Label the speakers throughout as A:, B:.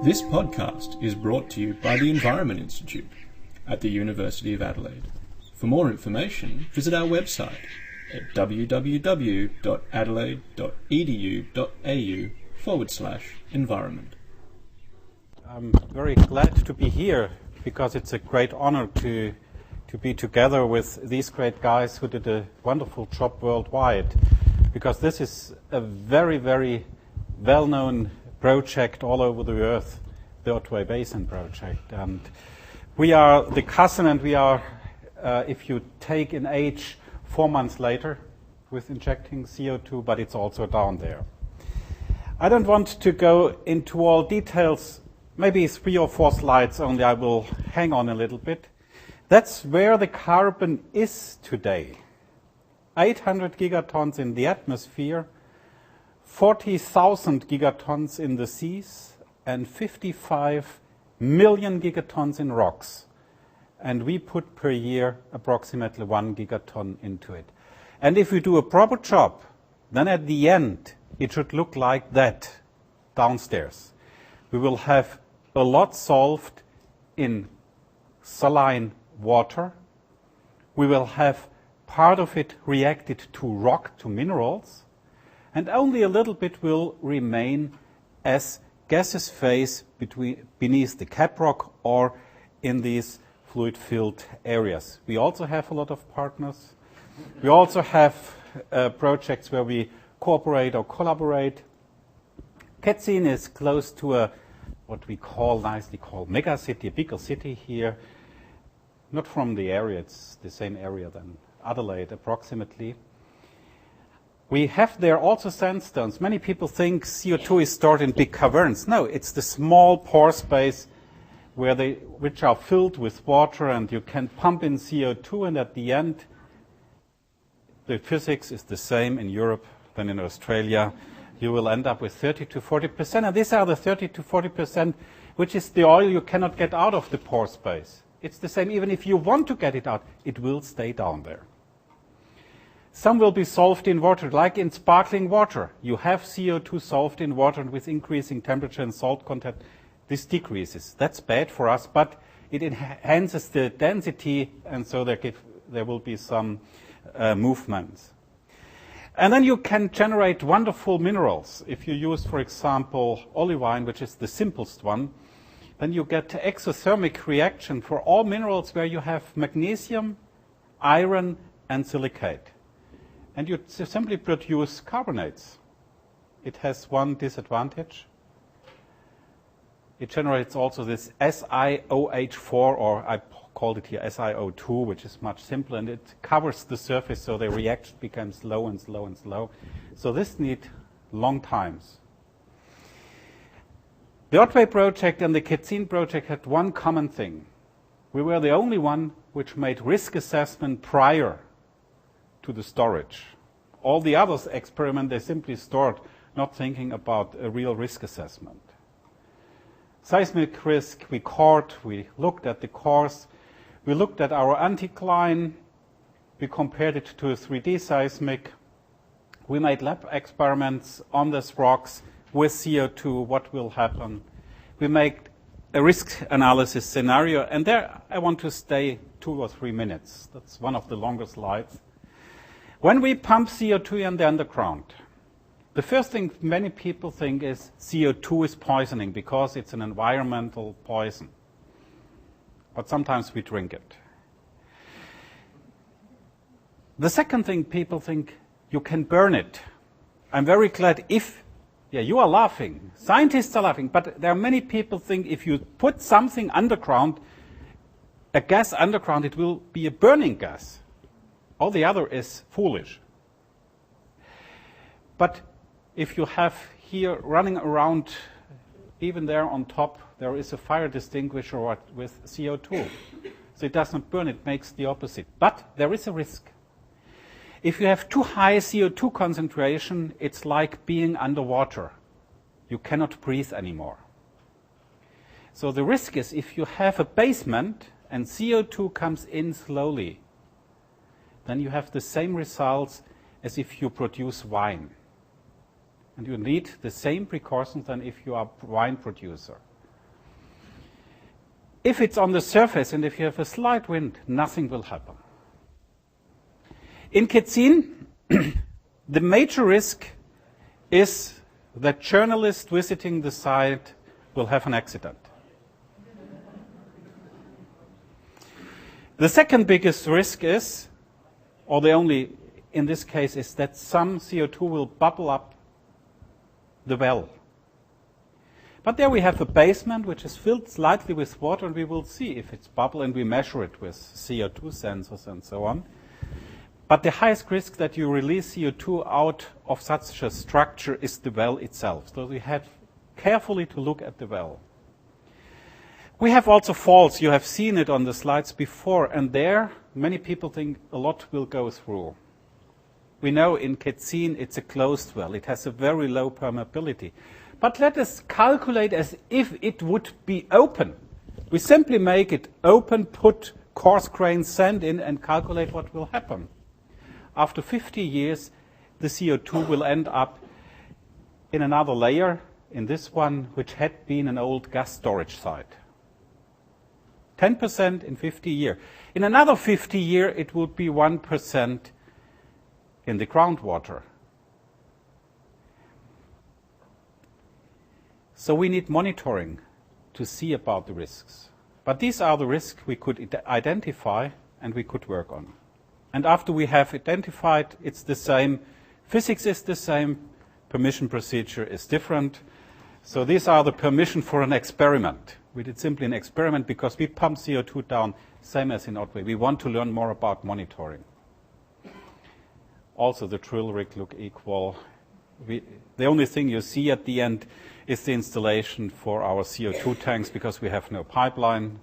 A: This podcast is brought to you by the Environment Institute at the University of Adelaide. For more information, visit our website at www.adelaide.edu.au/environment.
B: I'm very glad to be here because it's a great honor to be together with these great guys who did a wonderful job worldwide, because this is a very, very well-known project all over the earth, the Otway Basin project. And we are the cousin, and we are, if you take in age, 4 months later with injecting CO2, but it's also down there. I don't want to go into all details, maybe 3 or 4 slides only. I will hang on a little bit. That's where the carbon is today. 800 gigatons in the atmosphere, 40,000 gigatons in the seas, and 55 million gigatons in rocks. And we put per year approximately 1 gigaton into it. And if we do a proper job, then at the end, it should look like that downstairs. We will have a lot solved in saline water. We will have part of it reacted to rock, to minerals, and only a little bit will remain as gaseous phase beneath the cap rock or in these fluid-filled areas. We also have a lot of partners. We also have projects where we cooperate or collaborate. Ketzin is close to what we nicely call mega city, a bigger city here. Not from the area, it's the same area than Adelaide approximately. We have there also sandstones. Many people think CO2 is stored in big caverns. No, it's the small pore space which are filled with water, and you can pump in CO2, and at the end, the physics is the same in Europe than in Australia. You will end up with 30 to 40%, and these are the 30 to 40%, which is the oil you cannot get out of the pore space. It's the same, even if you want to get it out, it will stay down there. Some will be solved in water, like in sparkling water. You have CO2 solved in water, and with increasing temperature and salt content, this decreases. That's bad for us, but it enhances the density, and so there will be some movements. And then you can generate wonderful minerals. If you use, for example, olivine, which is the simplest one, then you get exothermic reaction for all minerals where you have magnesium, iron, and silicate. And you simply produce carbonates. It has one disadvantage. It generates also this SiOH4, or I called it here SiO2, which is much simpler, and it covers the surface, so the reaction becomes slow and slow and slow. So this needs long times. The Otway project and the Ketzin project had one common thing. We were the only one which made risk assessment prior to the storage. All the others experiment, they simply stored, not thinking about a real risk assessment. Seismic risk, we looked at the cores, we looked at our anticline, we compared it to a 3D seismic, we made lab experiments on these rocks with CO2, what will happen. We make a risk analysis scenario, and there I want to stay 2 or 3 minutes. That's one of the longer slides. When we pump CO2 in the underground, the first thing many people think is CO2 is poisoning because it's an environmental poison. But sometimes we drink it. The second thing people think, you can burn it. I'm very glad you are laughing. Scientists are laughing, but there are many people think if you put something underground, a gas underground, it will be a burning gas. All the other is foolish. But if you have here running around, even there on top, there is a fire extinguisher with CO2. So it does not burn, it makes the opposite. But there is a risk. If you have too high CO2 concentration, it's like being underwater. You cannot breathe anymore. So the risk is if you have a basement and CO2 comes in slowly, then you have the same results as if you produce wine. And you need the same precautions than if you are a wine producer. If it's on the surface and if you have a slight wind, nothing will happen. In Ketzin, the major risk is that journalists visiting the site will have an accident. The second biggest risk is, or the only in this case, is that some CO2 will bubble up the well. But there we have a basement which is filled slightly with water, and we will see if it's bubble, and we measure it with CO2 sensors and so on. But the highest risk that you release CO2 out of such a structure is the well itself. So we have carefully to look at the well. We have also faults. You have seen it on the slides before, and there many people think a lot will go through. We know in Ketzin it's a closed well. It has a very low permeability. But let us calculate as if it would be open. We simply make it open, put coarse-grained sand in, and calculate what will happen. After 50 years, the CO2 will end up in another layer, in this one, which had been an old gas storage site. 10% in 50 years. In another 50 years, it would be 1% in the groundwater. So we need monitoring to see about the risks. But these are the risks we could identify and we could work on. And after we have identified, it's the same. Physics is the same. Permission procedure is different. So these are the permission for an experiment. We did simply an experiment because we pump CO2 down, same as in Otway. We want to learn more about monitoring. Also, the drill rig look equal. The only thing you see at the end is the installation for our CO2 tanks because we have no pipeline.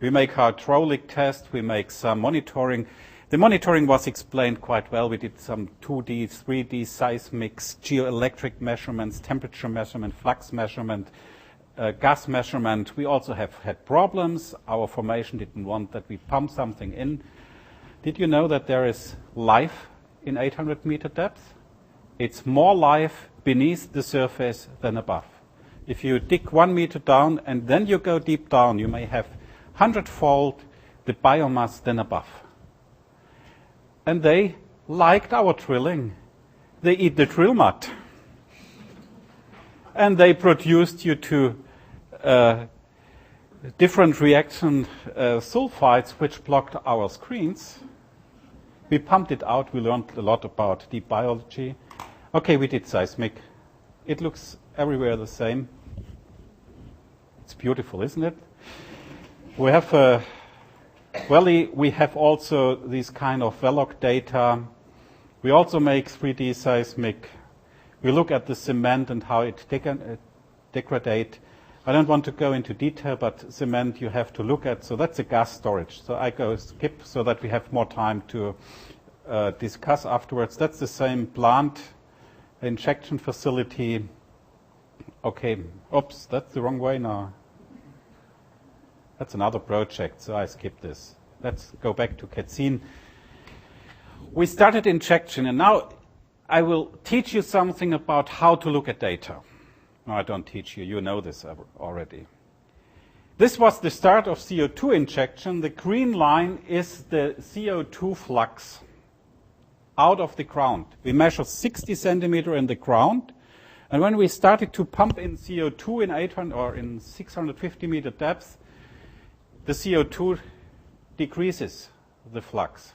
B: We make hydraulic tests. We make some monitoring. The monitoring was explained quite well. We did some 2D, 3D seismics, geoelectric measurements, temperature measurement, flux measurement, gas measurement. We also have had problems. Our formation didn't want that we pump something in. Did you know that there is life in 800-meter depth? It's more life beneath the surface than above. If you dig 1 meter down and then you go deep down, you may have 100-fold the biomass than above. And they liked our drilling. They eat the drill mud. And they produced due to different reaction sulfides which blocked our screens. We pumped it out. We learned a lot about deep biology. Okay, we did seismic. It looks everywhere the same. It's beautiful, isn't it? We have a valley. We have also these kind of Veloc data. We also make 3D seismic. We look at the cement and how it degrades. I don't want to go into detail, but cement you have to look at. So that's a gas storage. So I go skip so that we have more time to discuss afterwards. That's the same plant, injection facility. Okay, oops, that's the wrong way now. That's another project, so I skip this. Let's go back to Ketzin. We started injection, and now I will teach you something about how to look at data. No, I don't teach you. You know this already. This was the start of CO2 injection. The green line is the CO2 flux out of the ground. We measure 60 centimeters in the ground, and when we started to pump in CO2 in 800 or in 650 meter depth, the CO2 decreases the flux.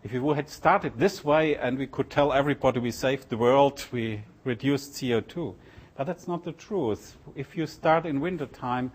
B: If we had started this way and we could tell everybody we saved the world, we reduced CO2. But that's not the truth. If you start in winter time,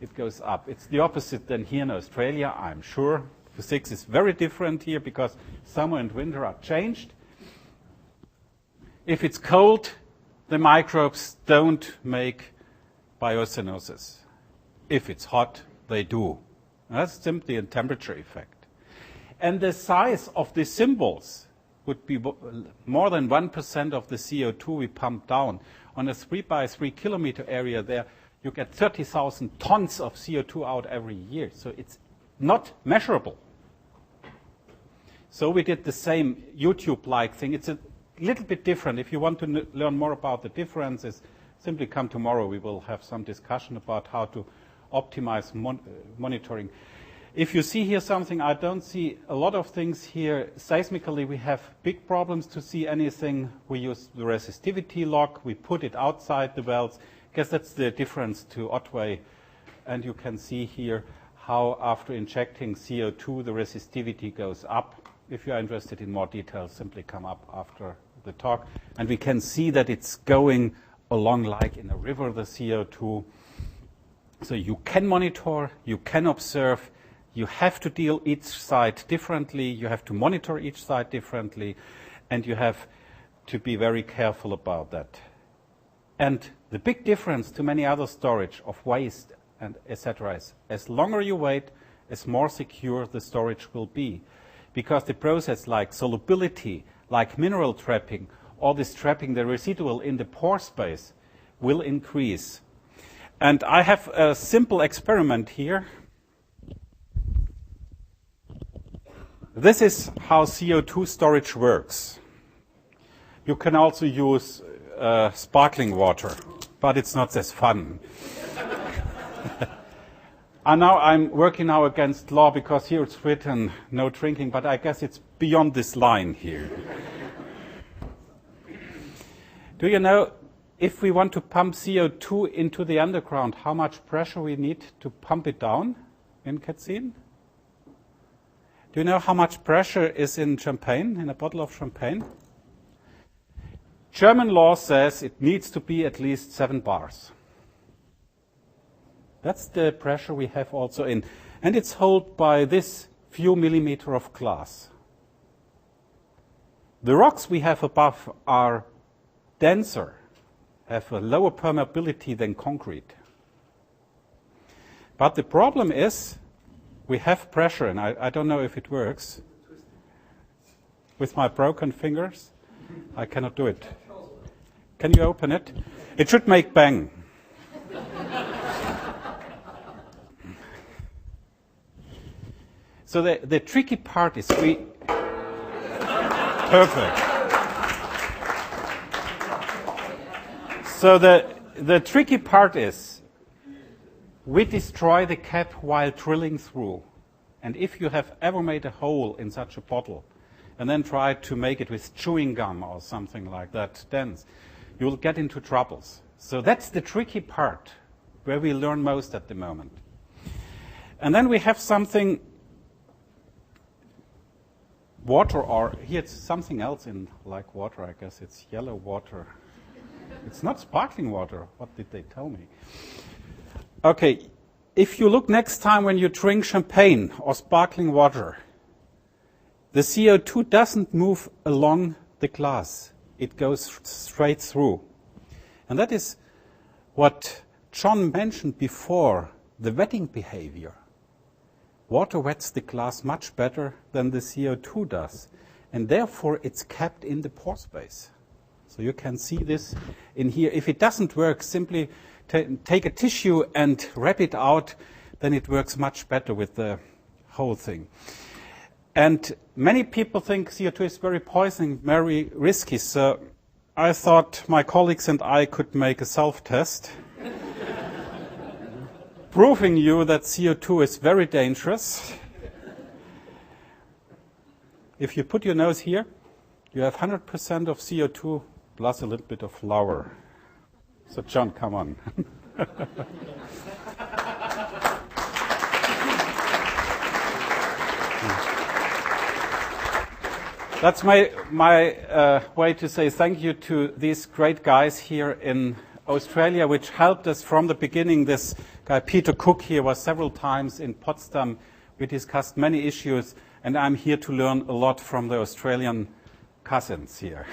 B: it goes up. It's the opposite than here in Australia, I'm sure. Physics is very different here because summer and winter are changed. If it's cold, the microbes don't make biocenosis. If it's hot, they do. That's simply a temperature effect. And the size of the symbols would be more than 1% of the CO2 we pump down. On a 3 by 3 kilometer area there, you get 30,000 tons of CO2 out every year. So it's not measurable. So we did the same YouTube-like thing. It's a little bit different. If you want to learn more about the differences, simply come tomorrow. We will have some discussion about how to optimize monitoring. If you see here something, I don't see a lot of things here. Seismically, we have big problems to see anything. We use the resistivity log. We put it outside the wells. I guess that's the difference to Otway. And you can see here how after injecting CO2, the resistivity goes up. If you are interested in more details, simply come up after the talk. And we can see that it's going along like in a river, the CO2. So you can monitor, you can observe. You have to deal each site differently, you have to monitor each site differently, and you have to be very careful about that. And the big difference to many other storage of waste and etc. is as longer you wait, as more secure the storage will be. Because the process like solubility, like mineral trapping, or this trapping the residual in the pore space will increase. And I have a simple experiment here. This is how CO2 storage works. You can also use sparkling water, but it's not as fun. And now I'm working now against law because here it's written no drinking, but I guess it's beyond this line here. Do you know, if we want to pump CO2 into the underground, how much pressure we need to pump it down in Katzin? Do you know how much pressure is in champagne, in a bottle of champagne? German law says it needs to be at least 7 bars. That's the pressure we have also in. And it's held by this few millimeter of glass. The rocks we have above are denser, have a lower permeability than concrete. But the problem is we have pressure, and I don't know if it works. With my broken fingers, I cannot do it. Can you open it? It should make bang. So the tricky part is Perfect. So the tricky part is we destroy the cap while drilling through. And if you have ever made a hole in such a bottle and then tried to make it with chewing gum or something like that dense, you will get into troubles. So that's the tricky part where we learn most at the moment. And then we have something water, or here it's something else in like water, I guess it's yellow water. It's not sparkling water. What did they tell me? Okay, if you look next time when you drink champagne or sparkling water, the CO2 doesn't move along the glass. It goes straight through. And that is what John mentioned before, the wetting behavior. Water wets the glass much better than the CO2 does, and therefore it's kept in the pore space. So you can see this in here. If it doesn't work, simply take a tissue and wrap it out, then it works much better with the whole thing. And many people think CO2 is very poisoning, very risky, so I thought my colleagues and I could make a self-test proving you that CO2 is very dangerous. If you put your nose here, you have 100% of CO2 plus a little bit of flour. So John, come on. That's my way to say thank you to these great guys here in Australia, which helped us from the beginning. This guy, Peter Cook, here was several times in Potsdam. We discussed many issues, and I'm here to learn a lot from the Australian cousins here.